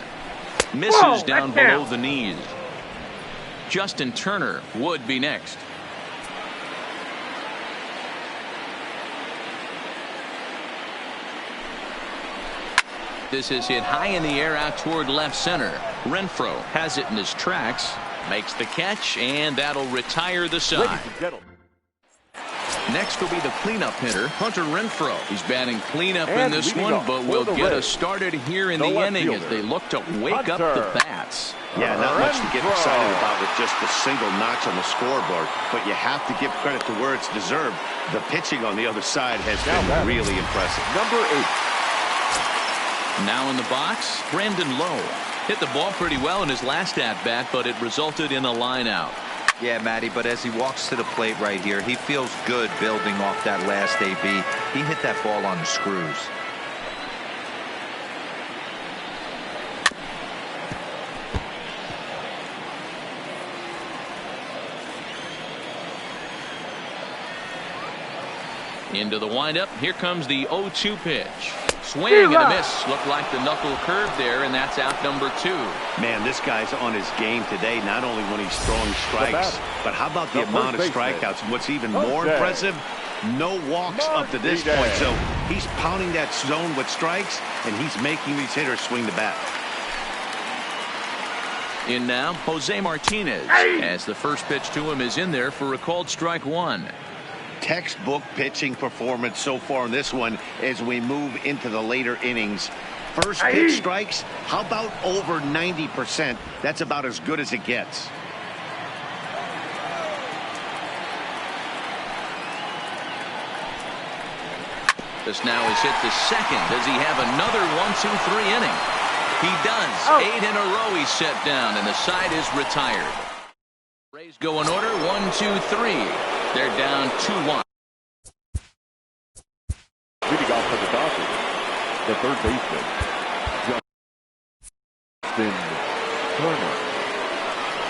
S1: Misses down below the knees. Justin Turner would be next. This is hit high in the air out toward left center. Renfroe has it in his tracks. Makes the catch, and that'll retire the side. Next will be the cleanup hitter, Hunter Renfroe. He's batting cleanup in this one, but will get us started here in the inning as they look to wake up the bats.
S2: Yeah, not much to get excited about with just a single notch on the scoreboard, but you have to give credit to where it's deserved. The pitching on the other side has been really impressive.
S4: Number 8.
S1: Now in the box, Brandon Lowe. Hit the ball pretty well in his last at-bat, but it resulted in a line out.
S3: Yeah, Matty, but as he walks to the plate right here, he feels good building off that last AB. He hit that ball on the screws.
S1: Into the windup. Here comes the 0-2 pitch. Swing and a miss. Looked like the knuckle curve there, and that's out number 2.
S2: Man, this guy's on his game today, not only when he's throwing strikes, but how about the amount of strikeouts? And what's even more impressive, no walks up to this point. So he's pounding that zone with strikes, and he's making these hitters swing the bat.
S1: In now, Jose Martinez, as the first pitch to him is in there for a called strike 1.
S2: Textbook pitching performance so far in this one as we move into the later innings. First pitch strikes, how about over 90%? That's about as good as it gets.
S1: This now is hit to second. Does he have another 1-2-3 inning? He does. 8 in a row he's set down, and the side is retired. Rays go in order, 1-2-3. They're down 2-1.
S4: Leading off for the Dodgers, the third baseman, Justin Turner.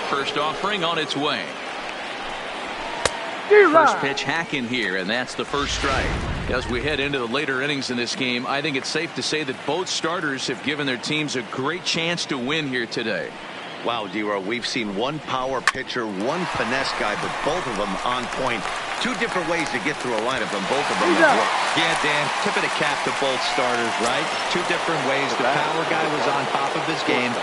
S1: First offering on its way. First pitch hack in here, and that's the first strike. As we head into the later innings in this game, I think it's safe to say that both starters have given their teams a great chance to win here today.
S2: Wow, D-Row, we've seen one power pitcher, one finesse guy, but both of them on point. Two different ways to get through a lineup, and both of them have worked.
S3: Yeah, Dan, tip of the cap to both starters, right? Two different ways. The power guy was on top of his game,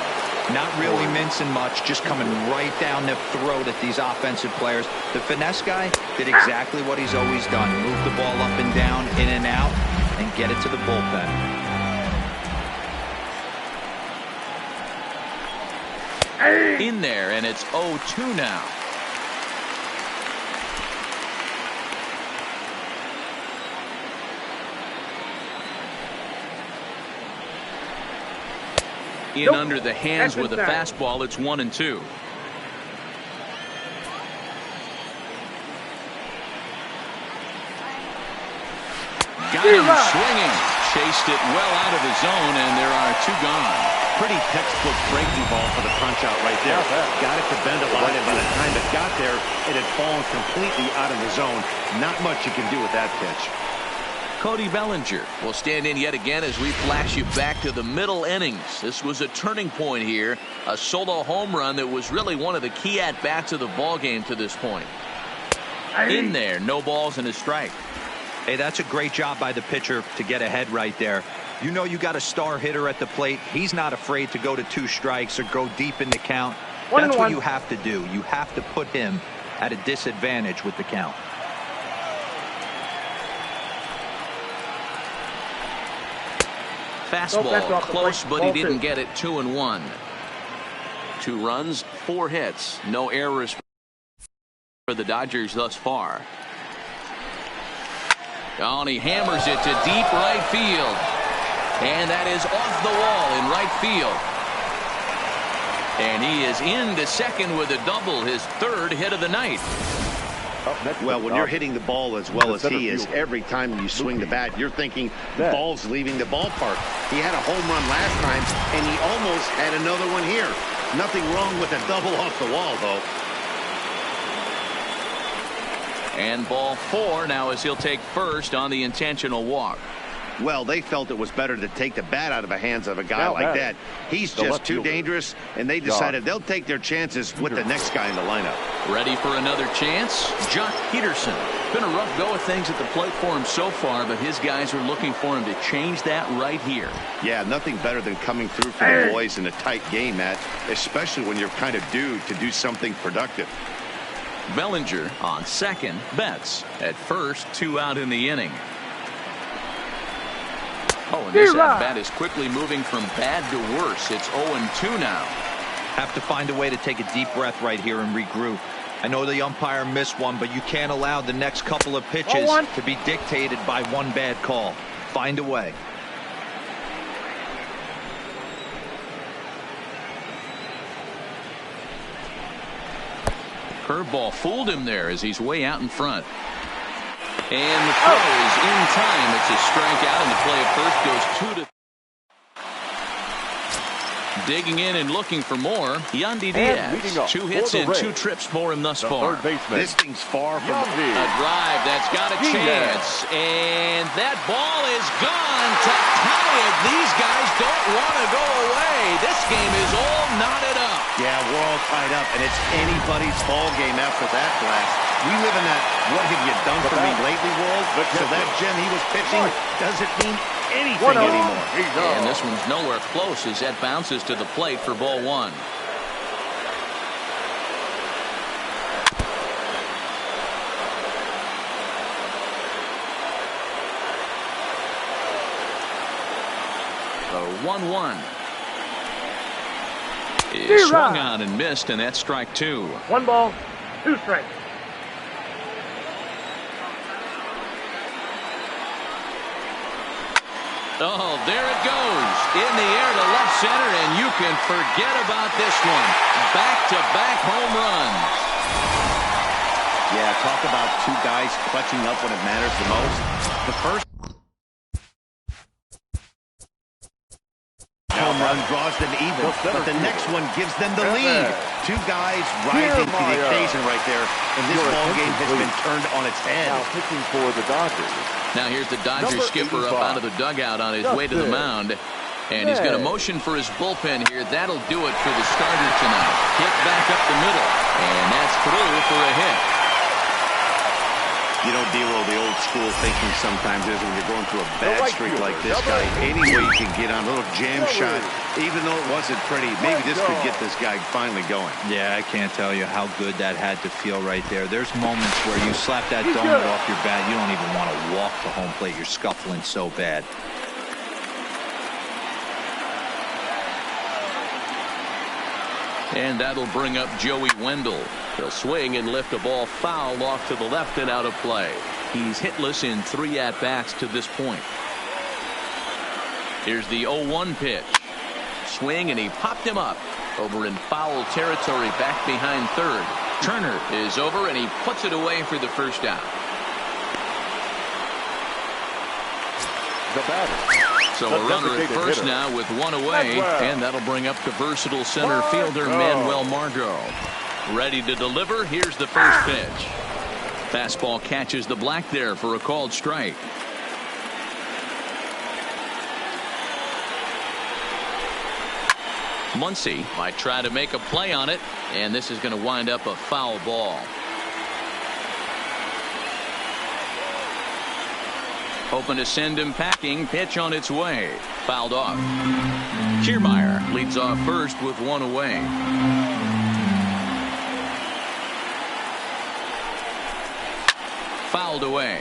S3: not really mincing much, just coming right down the throat at these offensive players. The finesse guy did exactly what he's always done. Move the ball up and down, in and out, and get it to the bullpen.
S1: In there, and it's 0-2 now. In under the hands with a fastball, it's 1-2. Got him swinging. Chased it well out of the zone, and there are 2 gone.
S2: Pretty textbook breaking ball for the punch out right there. Got it to bend a line, and by the time it got there, it had fallen completely out of the zone. Not much you can do with that pitch.
S1: Cody Bellinger will stand in yet again as we flash you back to the middle innings. This was a turning point here. A solo home run that was really one of the key at-bats of the ballgame to this point. In there, no balls and a strike.
S3: Hey, that's a great job by the pitcher to get ahead right there. You know you got a star hitter at the plate. He's not afraid to go to 2 strikes or go deep in the count. That's what you have to do. You have to put him at a disadvantage with the count.
S1: Fastball close, but he didn't get it. 2-1. 2 runs, 4 hits. No errors for the Dodgers thus far. Oh, and he hammers it to deep right field. And that is off the wall in right field. And he is into second with a double, his 3rd hit of the night.
S2: Well, when you're hitting the ball as well as he is, every time you swing the bat, you're thinking the ball's leaving the ballpark. He had a home run last time, and he almost had another one here. Nothing wrong with a double off the wall, though.
S1: And ball 4 now as he'll take first on the intentional walk.
S2: Well, they felt it was better to take the bat out of the hands of a guy like that. He's just too dangerous, and they decided they'll take their chances with the next guy in the lineup.
S1: Ready for another chance? Joc Pederson. Been a rough go of things at the plate for him so far, but his guys are looking for him to change that right here.
S2: Yeah, nothing better than coming through for the boys in a tight game, Matt, especially when you're kind of due to do something productive.
S1: Bellinger on second. Betts at first. 2 out in the inning. Oh, and this at-bat is quickly moving from bad to worse. It's 0-2 now.
S3: Have to find a way to take a deep breath right here and regroup. I know the umpire missed one, but you can't allow the next couple of pitches to be dictated by one bad call. Find a way.
S1: Curveball fooled him there as he's way out in front. And the throw is in time. It's a strikeout, and the play at first goes 2-. Digging in and looking for more, Yandy Diaz. 2 hits and 2 trips for him thus far.
S2: This thing's far from
S1: a drive that's got a chance. And that ball is gone to tie it. These guys don't want to go away. This game is all knotted up.
S2: Yeah, we're all tied up, and it's anybody's ball game after that blast. We live in that what have you done for me lately world. So that gem he was pitching doesn't mean anything anymore.
S1: And this one's nowhere close as that bounces to the plate for ball 1. The 1-1 is swung on and missed, and that's strike 2.
S6: 1 ball, 2 strikes.
S1: Oh, there it goes. In the air to left center, and you can forget about this one. Back-to-back home runs.
S2: Yeah, talk about 2 guys clutching up when it matters the most. The first home run draws them even, but the next one gives them the lead. 2 guys rising to the occasion right there, and this ball game has been turned on its head.
S4: Now pitching for the Dodgers.
S1: Now here's the Dodgers skipper up out of the dugout on his way to the mound. And he's going to motion for his bullpen here. That'll do it for the starter tonight. Hit back up the middle. And that's through for a hit.
S2: You know, D'Lo, the old school thinking sometimes is when you're going through a bad streak like this guy, any way you can get on a little jam shot, even though it wasn't pretty, maybe this could get this guy finally going.
S3: Yeah, I can't tell you how good that had to feel right there. There's moments where you slap that donut off your bat, you don't even want to walk to home plate. You're scuffling so bad.
S1: And that'll bring up Joey Wendell. He'll swing and lift a ball foul off to the left and out of play. He's hitless in 3 at-bats to this point. Here's the 0-1 pitch. Swing, and he popped him up over in foul territory back behind third. Turner is over, and he puts it away for the first out.
S4: The batter.
S1: So a runner at first now with 1 away, and that'll bring up the versatile center fielder Manuel Margot. Ready to deliver. Here's the first pitch. Fastball catches the black there for a called strike. Muncy might try to make a play on it, and this is going to wind up a foul ball. Hoping to send him packing. Pitch on its way. Fouled off. Kiermaier leads off first with 1 away. Fouled away.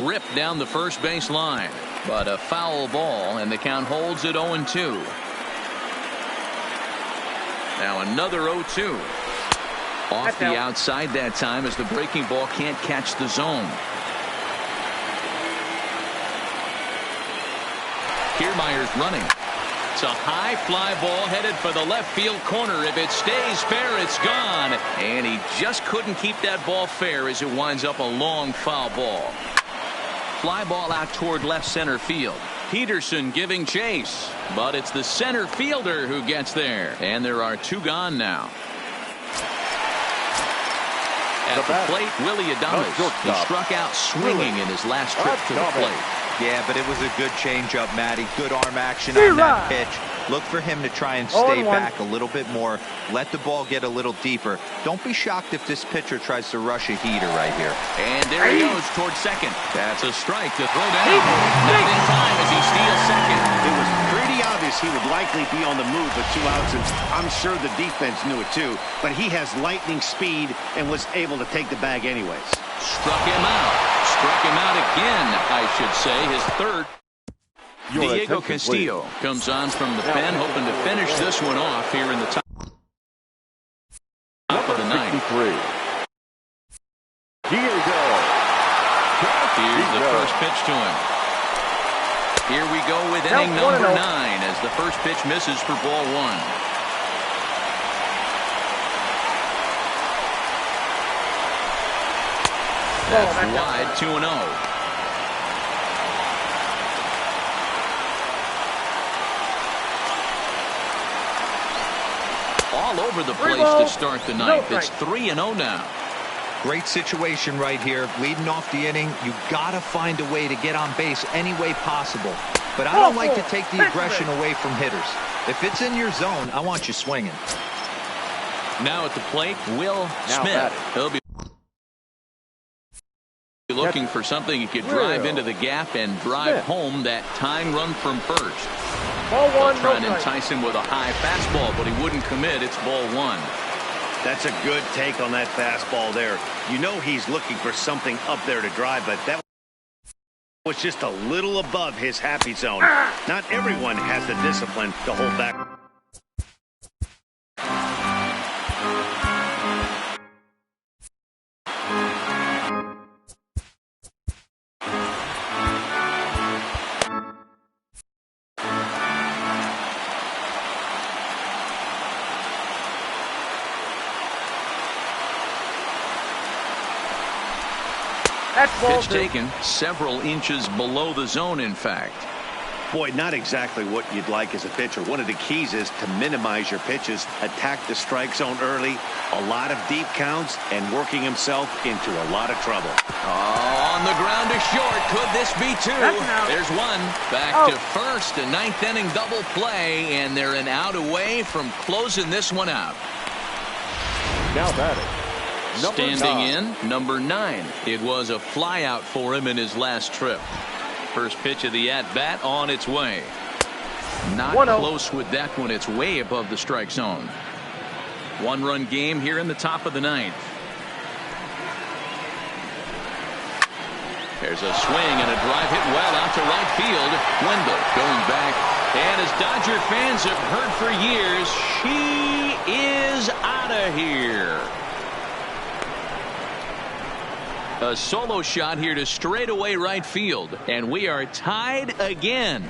S1: Ripped down the first base line, but a foul ball, and the count holds at 0-2. Now another 0-2. Off the outside that time as the breaking ball can't catch the zone. Kiermaier's running. It's a high fly ball headed for the left field corner. If it stays fair, it's gone. And he just couldn't keep that ball fair as it winds up a long foul ball. Fly ball out toward left center field. Peterson giving chase, but it's the center fielder who gets there, and there are 2 gone now. At the plate, Willy Adames. He struck out swinging in his last trip to the plate.
S3: Yeah, but it was a good changeup, Matty. Good arm action on that pitch. Look for him to try and stay back a little bit more. Let the ball get a little deeper. Don't be shocked if this pitcher tries to rush a heater right here.
S1: And there he goes towards second. That's a strike to throw down. Not in time as he steals second.
S2: It was pretty likely be on the move with 2 outs, and I'm sure the defense knew it too, but he has lightning speed and was able to take the bag anyways.
S1: Struck him out. Struck him out again, I should say. His third. Diego Castillo comes on from the pen, hoping to finish this one off here in the top of the ninth. Here's the first pitch to him. Here we go with inning number 9 as the first pitch misses for ball 1. That's wide, 2-0. All over the place to start the ninth. It's 3-0 now.
S3: Great situation right here. Leading off the inning, you got to find a way to get on base any way possible. But I don't like to take the aggression away from hitters. If it's in your zone, I want you swinging.
S1: Now at the plate, Will Smith. He'll be looking for something he could drive into the gap and drive home that tying run from first.
S6: Ball 1.
S1: Trying to entice him with a high fastball, but he wouldn't commit. It's ball 1.
S2: That's a good take on that fastball there. You know he's looking for something up there to drive, but that was just a little above his happy zone. Not everyone has the discipline to hold back.
S1: Pitch taken several inches below the zone, in fact.
S2: Boy, not exactly what you'd like as a pitcher. One of the keys is to minimize your pitches, attack the strike zone early, a lot of deep counts, and working himself into a lot of trouble.
S1: Oh, on the ground to short. Could this be 2? There's 1. Back to first. A 9th inning double play, and they're an out away from closing this one out.
S4: Now batting.
S1: Standing in, number 9. It was a fly out for him in his last trip. First pitch of the at-bat on its way. Not close with that one. It's way above the strike zone. 1-run game here in the top of the 9th. There's a swing and a drive hit well out to right field. Wendell going back. And as Dodger fans have heard for years, she is out of here. A solo shot here to straightaway right field, and we are tied again.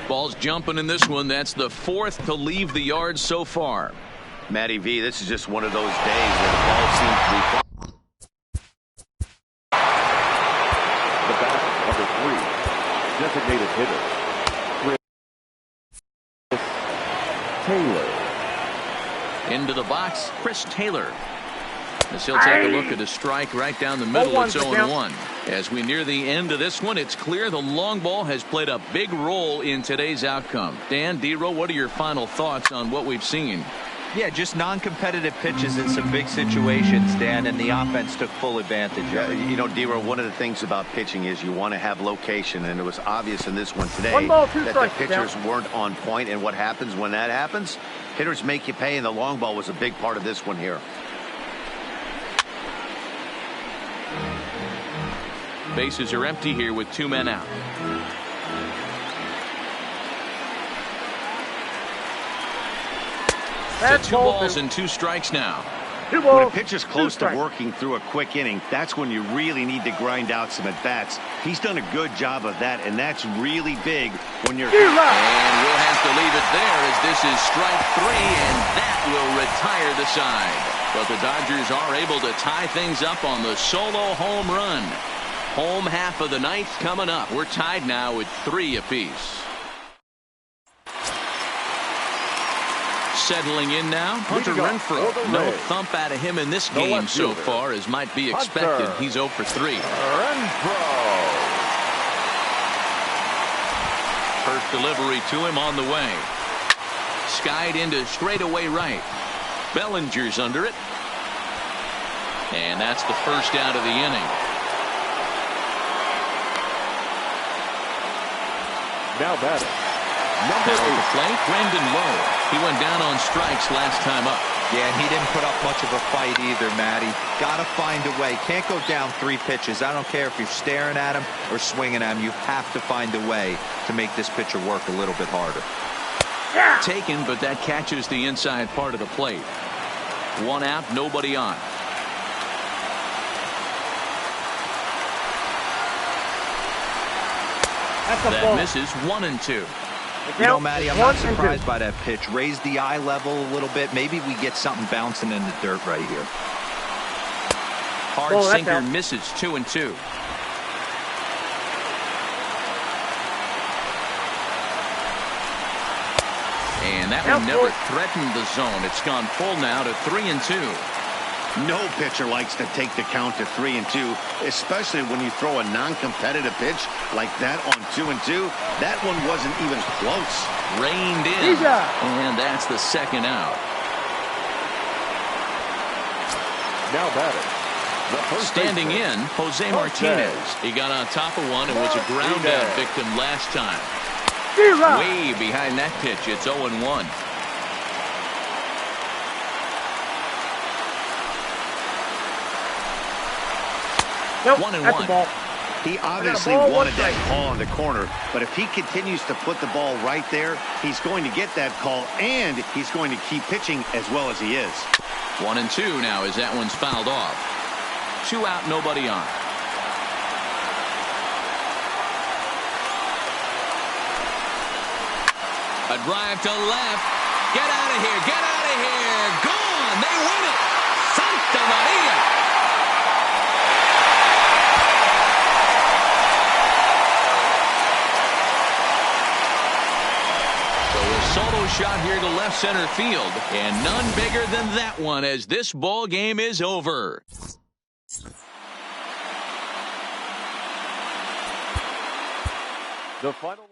S1: Ball's jumping in this one. That's the 4th to leave the yard so far.
S2: Matty V, this is just one of those days where the ball seems to be.
S4: The bat, number 3, designated hitter, Chris Taylor.
S1: Into the box, Chris Taylor. As he'll take a look at a strike right down the middle. It's 0-1. As we near the end of this one, it's clear the long ball has played a big role in today's outcome. Dan, D-Row, what are your final thoughts on what we've seen?
S3: Yeah, just non-competitive pitches in some big situations, Dan, and the offense took full advantage of it.
S2: You know, D-Row, one of the things about pitching is you want to have location, and it was obvious in this one today that the pitchers weren't on point, and what happens when that happens? Hitters make you pay, and the long ball was a big part of this one here.
S1: Bases are empty here with 2 men out. So 2 balls and 2 strikes now.
S2: When a pitcher's close to working through a quick inning, that's when you really need to grind out some at-bats. He's done a good job of that, and that's really big when you're...
S1: And we'll have to leave it there as this is strike 3, and that will retire the side. But the Dodgers are able to tie things up on the solo home run. Home half of the 9th coming up. We're tied now with 3 apiece. Settling in now, Hunter Renfroe. No thump out of him in this game so far as might be expected. He's 0 for 3.
S4: Renfroe.
S1: First delivery to him on the way. Skied into straightaway right. Bellinger's under it. And that's the first out of the inning.
S4: Now batting,
S1: Number 8. The plate, Brendan Lowe. He went down on strikes last time up.
S3: Yeah, and he didn't put up much of a fight either, Matty. Got to find a way. Can't go down 3 pitches. I don't care if you're staring at him or swinging at him. You have to find a way to make this pitcher work a little bit harder.
S1: Yeah. Taken, but that catches the inside part of the plate. 1 out, nobody on. That misses. 1-2.
S3: You know, Matty, I'm not surprised by that pitch. Raise the eye level a little bit. Maybe we get something bouncing in the dirt right here.
S1: Hard sinker misses. 2-2. And that one never threatened the zone. It's gone full now to 3-2.
S2: No pitcher likes to take the count to 3-2, especially when you throw a non-competitive pitch like that on 2-2. That one wasn't even close.
S1: Reined in. And that's the second out.
S4: Now batting.
S1: Standing in, Jose Martinez. He got on top of one and was a ground out victim last time. Way behind that pitch. It's 0-1.
S6: Nope,
S1: 1-1.
S2: He obviously wanted that call on the corner, but if he continues to put the ball right there, he's going to get that call, and he's going to keep pitching as well as he is.
S1: 1-2 now as that one's fouled off. 2 out, nobody on. A drive to left. Get out of here. Get out of here. Gone. They win it. Santa Maria. So a solo shot here to left center field. And none bigger than that one as this ball game is over.
S4: The final